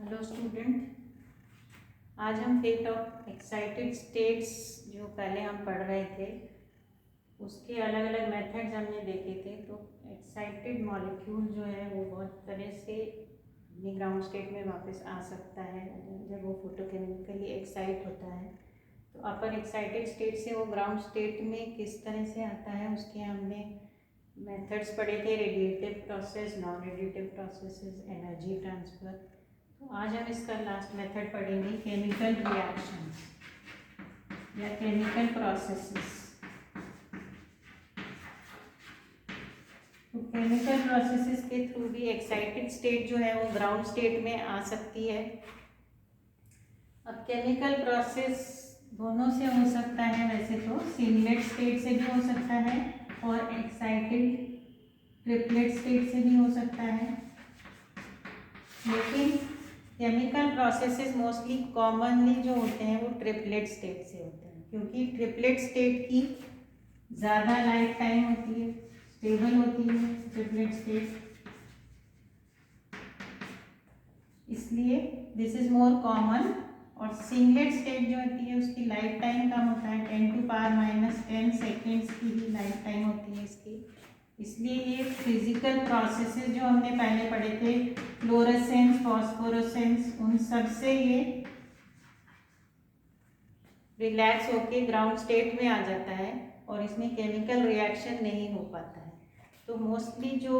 Hello student, आज हम fate of excited states जो पहले हम पढ़ रहे थे उसके अलग अलग मेथड्स हमने देखे थे। तो एक्साइटेड मॉलिक्यूल जो है वो बहुत तरह से अपनी ग्राउंड स्टेट में वापस आ सकता है जब वो फोटोकेमिकली एक्साइट होता है। तो अपर एक्साइटेड स्टेट से वो ग्राउंड स्टेट में किस तरह से आता है उसके हमने मेथड्स पढ़े थे। Radiative process, non radiative processes, energy transfer. तो आज हम इसका लास्ट मेथड पढ़ेंगे, केमिकल रिएक्शंस या केमिकल प्रोसेसेस। तो केमिकल प्रोसेसेस के थ्रू भी एक्साइटेड स्टेट जो है वो ग्राउंड स्टेट में आ सकती है। अब केमिकल प्रोसेस दोनों से हो सकता है, वैसे तो सिंगलेट स्टेट से भी हो सकता है और एक्साइटेड ट्रिपलेट स्टेट से भी हो सकता है, लेकिन केमिकल प्रोसेसेस मोस्टली कॉमनली जो होते हैं वो ट्रिपलेट स्टेट से होते हैं, क्योंकि ट्रिपलेट स्टेट की ज़्यादा लाइफ टाइम होती है, स्टेबल होती है ट्रिपलेट स्टेट, इसलिए दिस इज मोर कॉमन। और सिंगलेट स्टेट जो होती है उसकी लाइफ टाइम कम होता है, 10⁻⁻10 सेकेंड्स की ही लाइफ टाइम होती है इसकी। इसलिए ये फिजिकल प्रोसेसेस जो हमने पहले पढ़े थे, फ्लोरेसेंस, फॉस्फोरेसेंस, उन सब से ये रिलैक्स होके ग्राउंड स्टेट में आ जाता है और इसमें केमिकल रिएक्शन नहीं हो पाता है। तो मोस्टली जो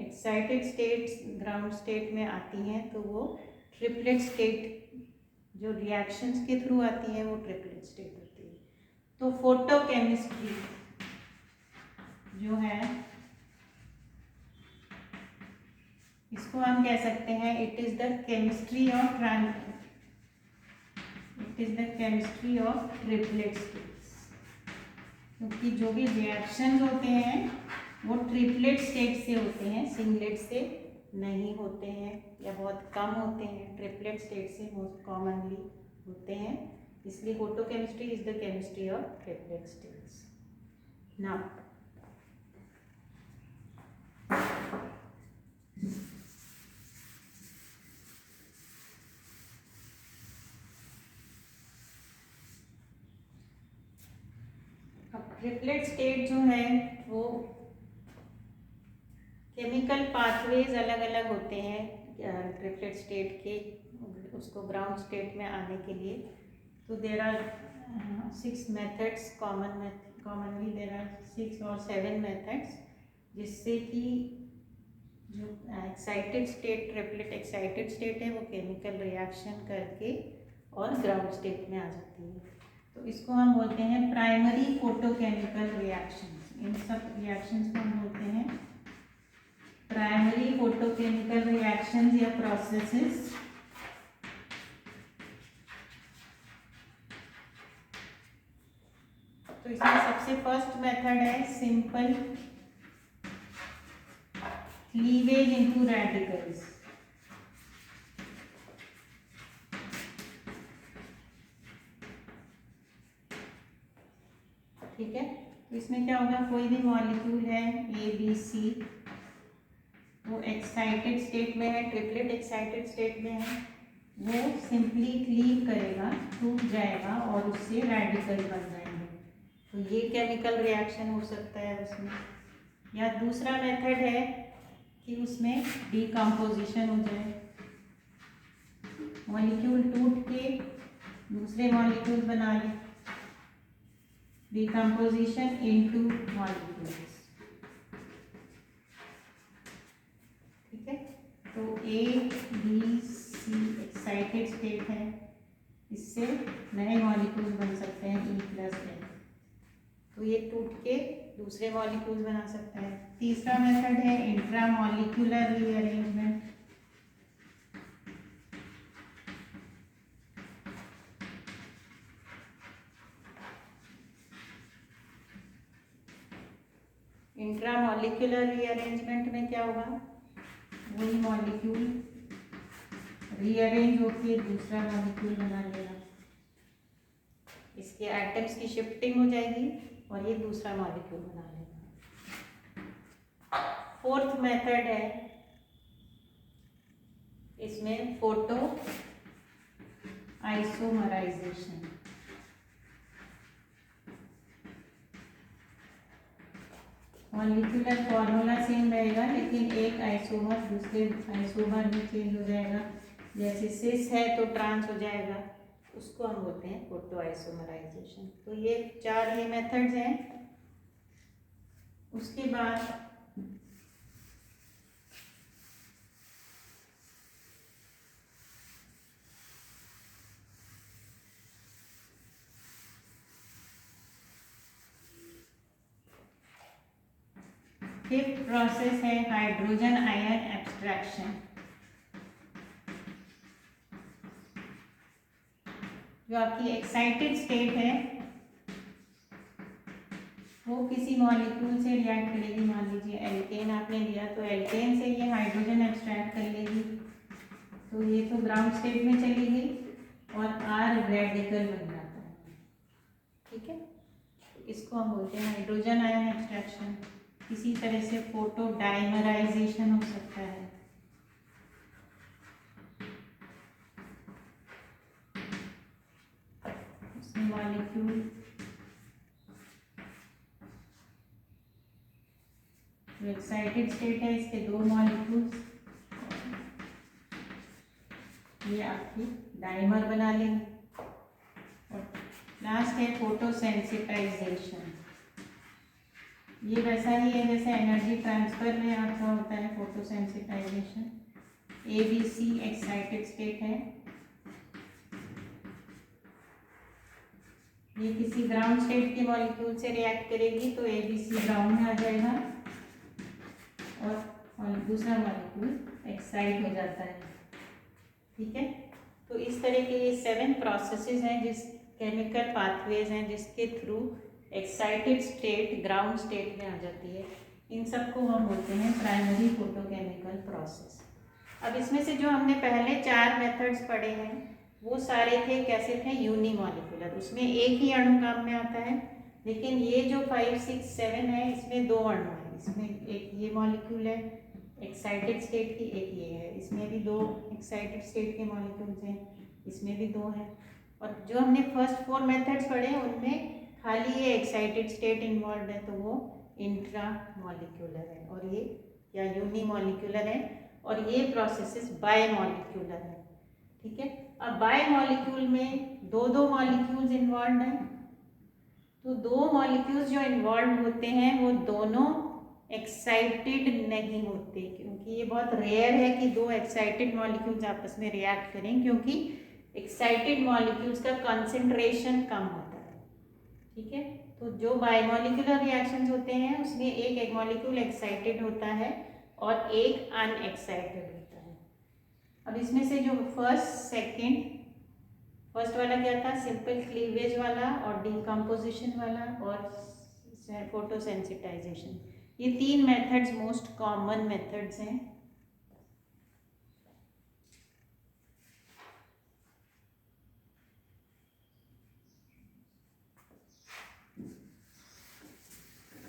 एक्साइटेड स्टेट्स ग्राउंड स्टेट में आती हैं तो वो ट्रिपलेट स्टेट, जो रिएक्शंस के थ्रू आती हैं वो ट्रिपलेट स्टेट होती है। तो फोटोकेमिस्ट्री जो है इसको हम कह सकते हैं it is the chemistry of triplet states, क्योंकि जो भी रिएक्शंस होते हैं वो ट्रिपलेट स्टेट से होते हैं, सिंगलेट से नहीं होते हैं या बहुत कम होते हैं, ट्रिपलेट स्टेट से मोस्ट कॉमनली होते हैं। इसलिए photochemistry is the chemistry of triplet states. Now triplet state जो है वो केमिकल पाथवेज अलग अलग होते हैं ट्रिपलेट स्टेट के, उसको ग्राउंड स्टेट में आने के लिए। तो there are 6 methods, commonly there are 6 और 7 मेथड्स, जिससे कि जो excited state, triplet excited state है वो केमिकल रिएक्शन करके और ग्राउंड स्टेट में आ जाती है। तो इसको हम बोलते हैं प्राइमरी फोटोकेमिकल रिएक्शंस। इन सब रिएक्शंस को हम बोलते हैं प्राइमरी फोटोकेमिकल रिएक्शंस या प्रोसेसेस। तो इसमें सबसे फर्स्ट मेथड है सिंपल क्लीवेज इनटू रेडिकल्स। ठीक है, तो इसमें क्या होगा, कोई भी मॉलिक्यूल है ए बी सी, वो एक्साइटेड स्टेट में है, ट्रिपलेट एक्साइटेड स्टेट में है, वो सिंपली क्लीव करेगा, टूट जाएगा और उससे रेडिकल बन जाएंगे। तो ये केमिकल रिएक्शन हो सकता है उसमें। या दूसरा मेथड है कि उसमें डिकम्पोजिशन हो जाए, मॉलिक्यूल टूट के दूसरे मॉलिक्यूल बना ले, डिकम्पोजिशन इनटू मॉलिक्यूल्स। ठीक है, तो A B C excited state है, इससे नए मॉलिक्यूल्स बन सकते हैं E+N, तो ये टूट के दूसरे मॉलिक्यूल्स बना सकता है। तीसरा मेथड है इंट्रामॉलिक्यूलर रीअरेंजमेंट। इंट्रामॉलिक्यूलर रीअरेंजमेंट में क्या होगा, वही मॉलिक्यूल रीअरेंज होकर दूसरा मॉलिक्यूल बना लेगा, इसके एटम्स की शिफ्टिंग हो जाएगी और ये दूसरा मॉलिक्यूल बना लेगा। फोर्थ मेथड है इसमें photo isomerization. Molecular formula same रहेगा, लेकिन एक आइसोमर दूसरे आइसोमर में चेंज हो जाएगा। जैसे सिस है तो ट्रांस हो जाएगा, उसको हम बोलते हैं फोटो आइसोमराइजेशन। तो ये 4 ये मेथड्स हैं। उसके बाद फिफ्थ प्रोसेस है हाइड्रोजन आयन एब्स्ट्रैक्शन। जो आपकी एक्साइटेड स्टेट है वो किसी मॉलिक्यूल से रिएक्ट करेगी। मान लीजिए एल्केन आपने लिया, तो एल्केन से ये हाइड्रोजन एक्सट्रैक्ट कर लेगी, तो ये तो ग्राउंड स्टेट में चली गई और आर रेडिकल बन जाता है। ठीक है, इसको हम बोलते हैं हाइड्रोजन आयन एक्सट्रैक्शन। किसी तरह से फोटो डाइमराइजेशन हो सकता है। उसमें मॉलिक्यूल जो एक्साइटेड स्टेट है, इसके 2 मॉलिक्यूल्स ये आपकी डाइमर बना लेंगे। और लास्ट है फोटोसेंसिटाइजेशन। ये वैसा ही है जैसे एनर्जी ट्रांसफर में आपका होता है फोटोसेंसिटाइजेशन। ABC एक्साइटेड स्टेट है, ये किसी ग्राउंड स्टेट के मॉलिक्यूल से रिएक्ट करेगी तो ABC ग्राउंड में आ जाएगा और दूसरा मॉलिक्यूल एक्साइट हो जाता है। ठीक है, तो इस तरह के ये 7 प्रोसेसेस हैं, जिस केमिकल पाथवेज हैं जिसके through excited state ground state में आ जाती है। इन सबको हम बोलते हैं प्राइमरी फोटोकेमिकल प्रोसेस। अब इसमें से जो हमने पहले 4 मेथड्स पढ़े हैं वो सारे थे कैसे थे, यूनिमॉलिक्यूलर। उसमें एक ही अणु काम में आता है, लेकिन ये जो 5, 6, 7 है इसमें 2 अणु हैं। इसमें एक ये मॉलिक्यूल है एक्साइटेड स्टेट की, एक ये है, इसमें भी 2 एक्साइटेड स्टेट के मॉलिक्यूल्स हैं, इसमें भी 2 हैं। और जो हमने फर्स्ट 4 मेथड्स पढ़े हैं उनमें खाली ये एक्साइटेड स्टेट इन्वॉल्व है, तो वो इंट्रा मॉलिक्यूलर है, और ये या यूनिमॉलिक्यूलर है, और ये प्रोसेसेस बाय मॉलिक्यूलर है। ठीक है, अब बाय मॉलिक्यूल में 2 मॉलिक्यूल्स इन्वॉल्व हैं, तो 2 मॉलिक्यूल्स जो इन्वॉल्व होते हैं वो दोनों एक्साइटेड नहीं होते, क्योंकि ये बहुत रेयर है कि 2 एक्साइटेड मॉलिक्यूल्स आपस में रिएक्ट करें, क्योंकि एक्साइटेड मॉलिक्यूल्स का कंसंट्रेशन कम होता है। ठीक है, तो जो बायमॉलिक्यूलर रिएक्शंस होते हैं उसमें एक मॉलिक्यूल एक्साइटेड होता है और एक अनएक्साइटेड होता है। अब इसमें से जो फर्स्ट वाला क्या था, सिंपल क्लीवेज वाला और डिकम्पोजिशन वाला और फोटोसेंसिटाइजेशन, ये 3 मेथड्स मोस्ट कॉमन मेथड्स हैं।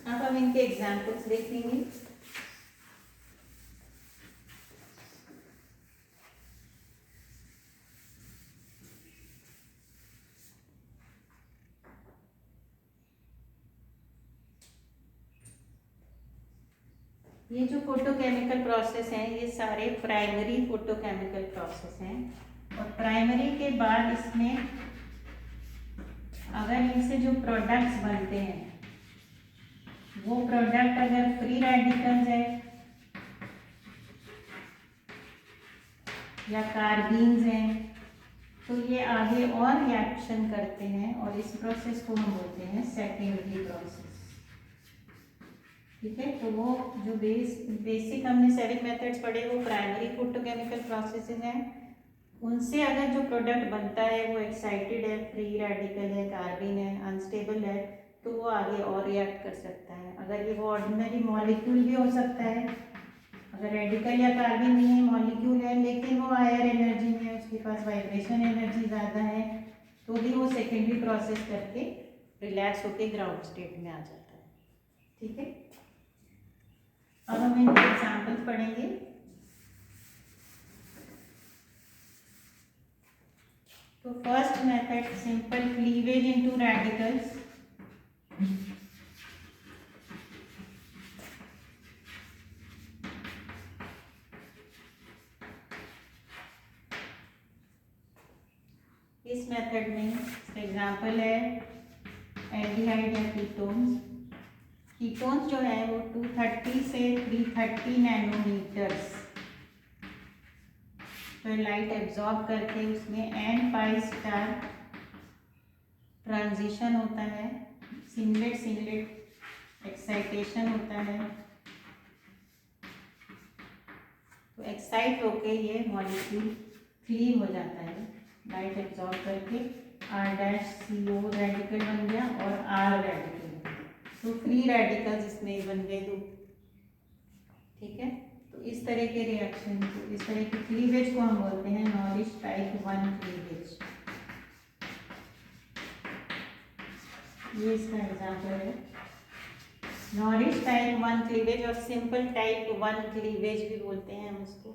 अब हम इनके एग्जाम्पल्स देखेंगे। ये जो फोटोकेमिकल प्रोसेस हैं ये सारे प्राइमरी फोटोकेमिकल प्रोसेस हैं, और प्राइमरी के बाद इसमें अगर इनसे जो प्रोडक्ट्स बनते हैं वो प्रोडक्ट अगर फ्री रेडिकल्स है या कार्बीन्स हैं तो ये आगे और रिएक्शन करते हैं, और इस प्रोसेस को हम बोलते हैं सेकेंडरी प्रोसेस। ठीक है, तो वो जो बेसिक हमने 7 मेथड्स पढ़े वो प्राइमरी फोटोकेमिकल प्रोसेसेस हैं। उनसे अगर जो प्रोडक्ट बनता है वो एक्साइटेड है, फ्री रेडिकल है, कार्बन है, अनस्टेबल है, तो वो आगे और रिएक्ट कर सकता है। अगर ये वो ऑर्डिनरी मॉलिक्यूल भी हो सकता है, अगर रेडिकल या कार्बन नहीं है, मॉलिक्यूल है लेकिन वो हायर एनर्जी में है, उसके पास वाइब्रेशन एनर्जी ज़्यादा है, तो भी वो सेकेंडरी प्रोसेस करके रिलैक्स होके ग्राउंड स्टेट में आ जाता है। ठीक है, अब हम इनके एग्जाम्पल्स पढ़ेंगे। तो first method simple cleavage into radicals. इस मेथड में एग्जांपल है एल्डिहाइड या कीटोन्स। कीटोन्स जो है वो 230 से 330 नैनोमीटर्स तो लाइट एब्जॉर्ब करके उसमें एन पाई स्टार ट्रांजिशन होता है, सिंगलेट सिंगलेट एक्साइटेशन होता है। तो एक्साइट होके ये मॉलिक्यूल क्लीव हो जाता है, लाइट एब्जॉर्ब करके R' CO रेडिकल बन गया और R रेडिकल, तो फ्री रेडिकल्स इसमें बन गए दो। ठीक है, तो इस तरह के रिएक्शन को, इस तरह के क्लीवेज को हम बोलते हैं नॉरिश टाइप 1 क्लीवेज। ये इसका एग्जांपल है नॉरिश टाइप 1 क्लीवेज और सिंपल टाइप 1 क्लीवेज भी बोलते हैं हम उसको।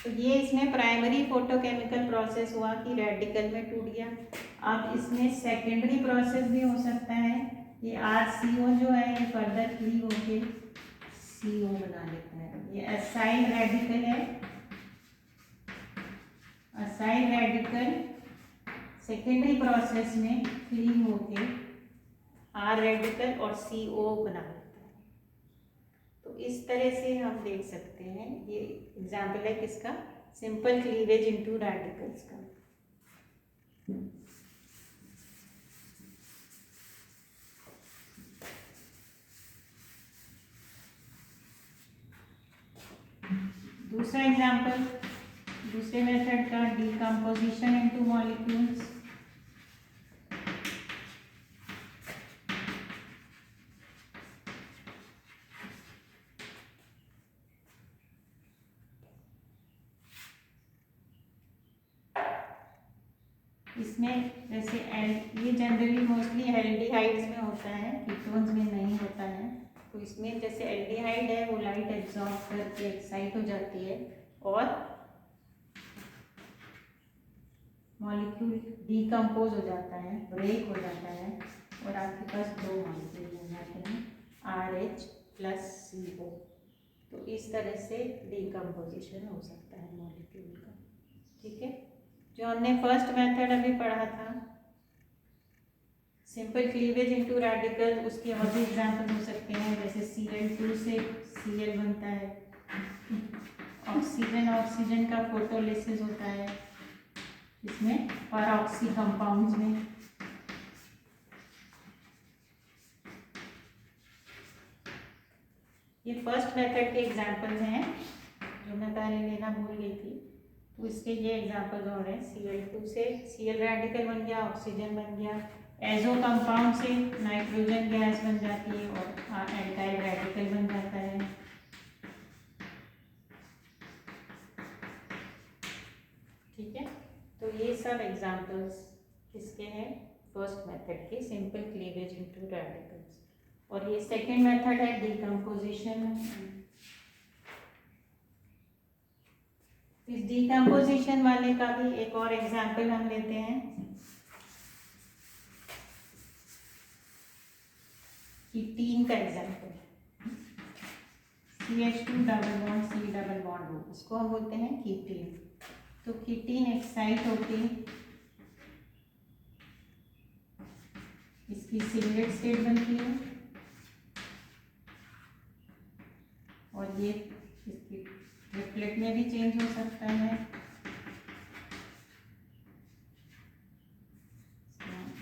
तो ये इसमें प्राइमरी फोटोकेमिकल प्रोसेस हुआ कि रेडिकल में टूट गया। अब इसमें सेकेंडरी प्रोसेस भी हो सकता है, ये RCO जो है ये फर्दर क्लीव होके CO बना लेता है। ये असाइल रेडिकल है, असाइल रेडिकल सेकेंडरी प्रोसेस में क्लीव होके R रेडिकल और CO बना लेता है। तो इस तरह से हम देख सकते हैं, ये एग्जाम्पल है किसका, सिंपल क्लीवेज इनटू रेडिकल्स का। दूसरा एग्जाम्पल दूसरे मेथड का डीकम्पोजिशन इनटू मॉलिक्यूल्स। इसमें जैसे ये जनरली मोस्टली एल्डिहाइड्स में होता है, कीटोन्स में नहीं होता है। तो इसमें जैसे एल्डिहाइड है वो लाइट एब्जॉर्ब करके एक्साइट हो जाती है और मॉलिक्यूल डीकम्पोज हो जाता है, ब्रेक हो जाता है और आपके पास दो मॉलिक्यूल बन जाते हैं RH + CO। तो इस तरह से डीकम्पोजिशन हो सकता है मॉलिक्यूल का। ठीक है, जो हमने फर्स्ट मेथड अभी पढ़ा था सिंपल क्लीवेज इनटू रेडिकल, उसके और भी एग्जाम्पल हो सकते हैं, जैसे Cl2 से Cl बनता है, ऑक्सीजन ऑक्सीजन का फोटोलिसिस होता है इसमें परऑक्सी कंपाउंड्स में। ये फर्स्ट मेथड के एग्जाम्पल हैं जो मैं पहले लेना भूल गई थी। तो इसके ये एग्जाम्पल और हैं, Cl2 से Cl रेडिकल बन गया, ऑक्सीजन बन गया, एजो कंपाउंड से नाइट्रोजन गैस बन जाती है और एल्काइल रेडिकल बन जाता है। ठीक है, तो ये सब एग्जाम्पल्स किसके हैं, फर्स्ट मेथड के सिंपल क्लीवेज इनटू रेडिकल्स। और ये सेकेंड मेथड है डीकम्पोजिशन। इस डीकम्पोजिशन वाले का भी एक और एग्जाम्पल हम लेते हैं, कीटीन का example, CH2 double bond C double bond O, इसको हम बोलते हैं कीटीन। तो कीटीन एक्साइट होके इसकी सिंगलेट स्टेट बनती है और ये इसकी ट्रिपलेट में भी चेंज हो सकता है।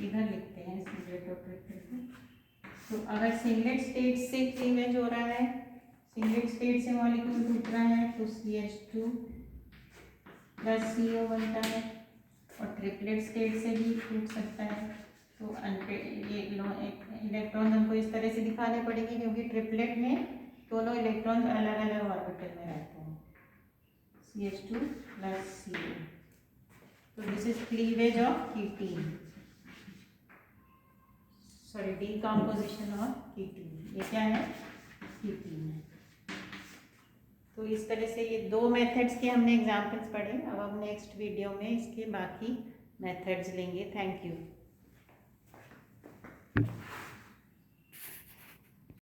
इधर लिखते हैं सिंगलेट और ट्रिपलेट। तो अगर सिंगलेट स्टेट से क्लीवेज हो रहा है, सिंगलेट स्टेट से मॉलिक्यूल टूट रहा है तो CH2 + CO बनता है और ट्रिपलेट स्टेट से भी टूट सकता है। तो ये इलेक्ट्रॉन हमको इस तरह से दिखाने पड़ेंगे क्योंकि ट्रिपलेट में दोनों इलेक्ट्रॉन अलग अलग ऑर्बिटल में रहते हैं, CH2 + CO। तो this is cleavage of ketene, sorry decomposition of ketene. ये क्या है, कीटीन है। तो इस तरह से ये दो मेथड्स के हमने एग्जाम्पल्स पढ़े। अब हम नेक्स्ट वीडियो में इसके बाकी मेथड्स लेंगे। Thank you.